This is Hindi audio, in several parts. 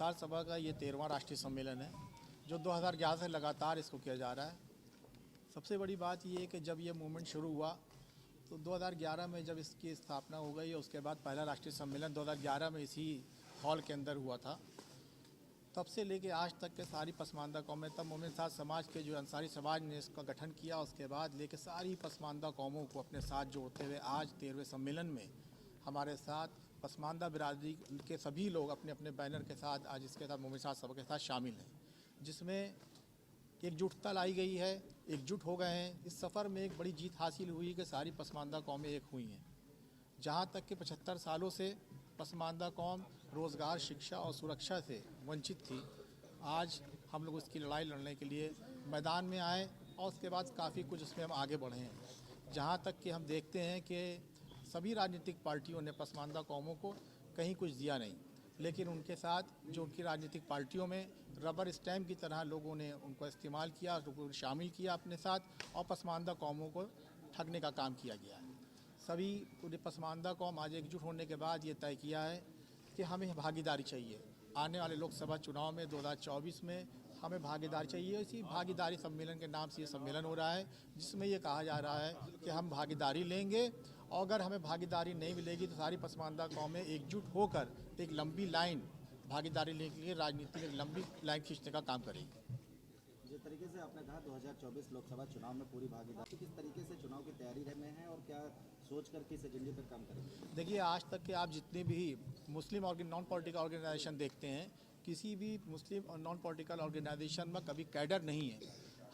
अंसार सभा का ये 13वां राष्ट्रीय सम्मेलन है जो 2011 से लगातार इसको किया जा रहा है। सबसे बड़ी बात ये है कि जब ये मूवमेंट शुरू हुआ तो 2011 में जब इसकी स्थापना हो गई, उसके बाद पहला राष्ट्रीय सम्मेलन 2011 में इसी हॉल के अंदर हुआ था। तब से लेके आज तक के सारी पसमानदा कौमें, तब मोमिन साथ समाज के जो अंसारी समाज ने इसका गठन किया, उसके बाद लेके सारी पसमानदा कौमों को अपने साथ जोड़ते हुए आज 13वें सम्मेलन में हमारे साथ पसमानदा बिरादरी के सभी लोग अपने अपने बैनर के साथ आज इसके साथ मोमिन साथ सभा के साथ शामिल हैं, जिसमें एकजुटता लाई गई है, एकजुट हो गए हैं। इस सफ़र में एक बड़ी जीत हासिल हुई कि सारी पसमानदा कौमें एक हुई हैं। जहाँ तक कि 75 सालों से पसमानदा कौम रोज़गार, शिक्षा और सुरक्षा से वंचित थी, आज हम लोग उसकी लड़ाई लड़ने के लिए मैदान में आए और उसके बाद काफ़ी कुछ उसमें हम आगे बढ़े हैं। जहाँ तक कि हम देखते हैं कि सभी राजनीतिक पार्टियों ने पसमानदा कौमों को कहीं कुछ दिया नहीं, लेकिन उनके साथ जो उनकी राजनीतिक पार्टियों में रबर स्टैम्प की तरह लोगों ने उनको इस्तेमाल किया, उनको शामिल किया अपने साथ और पसमानदा कौमों को ठगने का काम किया गया है। सभी पूरी पसमानदा कौम आज एकजुट होने के बाद ये तय किया है कि हमें भागीदारी चाहिए। आने वाले लोकसभा चुनाव में 2024 में हमें भागीदारी चाहिए। इसी भागीदारी सम्मेलन के नाम से ये सम्मेलन हो रहा है, जिसमें ये कहा जा रहा है कि हम भागीदारी लेंगे और अगर हमें भागीदारी नहीं मिलेगी तो सारी पसमानदा कौमें एकजुट होकर एक लंबी लाइन भागीदारी लेने के लिए राजनीति में लंबी लाइन खींचने का काम करेंगे। जिस तरीके से आपने कहा 2024 लोकसभा चुनाव में पूरी भागीदारी, किस तरीके से चुनाव की तैयारी में है और क्या सोच कर किस एजेंडे पर काम करेंगे? देखिए, आज तक के आप जितने भी मुस्लिम और नॉन पॉलिटिकल ऑर्गेनाइजेशन देखते हैं, किसी भी मुस्लिम और नॉन पॉलिटिकल ऑर्गेनाइजेशन में कभी कैडर नहीं है।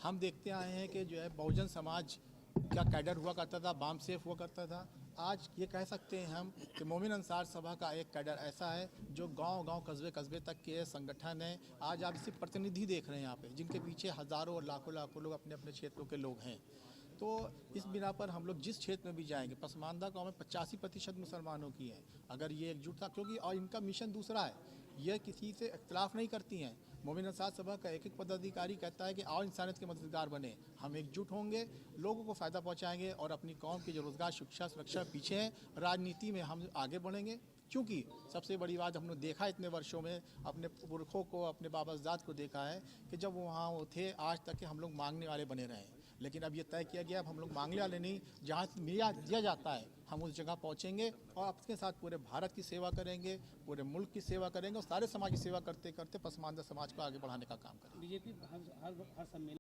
हम देखते आए हैं कि जो है बहुजन समाज का कैडर हुआ करता था, बाम सेफ हुआ करता था। आज ये कह सकते हैं हम कि मोमिन अंसार सभा का एक कैडर ऐसा है जो गांव-गांव, कस्बे-कस्बे तक के संगठन है। आज आप इसी प्रतिनिधि देख रहे हैं यहाँ पे, जिनके पीछे हज़ारों और लाखों लोग अपने अपने क्षेत्रों के लोग हैं। तो इस बिना पर हम लोग जिस क्षेत्र में भी जाएंगे, पसमानदा कौमें 85% मुसलमानों की हैं। अगर ये एकजुट था, क्योंकि और इनका मिशन दूसरा है, ये किसी से इख्तलाफ नहीं करती हैं। मोमिन अंसार सभा का एक एक पदाधिकारी कहता है कि आओ इंसानियत के मददगार बने, हम एकजुट होंगे, लोगों को फ़ायदा पहुंचाएंगे और अपनी कौम की जो रोज़गार, शिक्षा, सुरक्षा पीछे हैं, राजनीति में हम आगे बढ़ेंगे। क्योंकि सबसे बड़ी बात हमने देखा इतने वर्षों में, अपने पुरखों को, अपने बाबाजाद को देखा है कि जब वहाँ वो थे, आज तक के हम लोग मांगने वाले बने रहे। लेकिन अब ये तय किया गया, अब हम लोग मांगने वाले नहीं, जहाँ दिया जाता है हम उस जगह पहुँचेंगे और अपने साथ पूरे भारत की सेवा करेंगे, पूरे मुल्क की सेवा करेंगे और सारे समाज की सेवा करते करते पसमानदा समाज को आगे बढ़ाने का काम करेंगे। बीजेपी हर सम्मेलन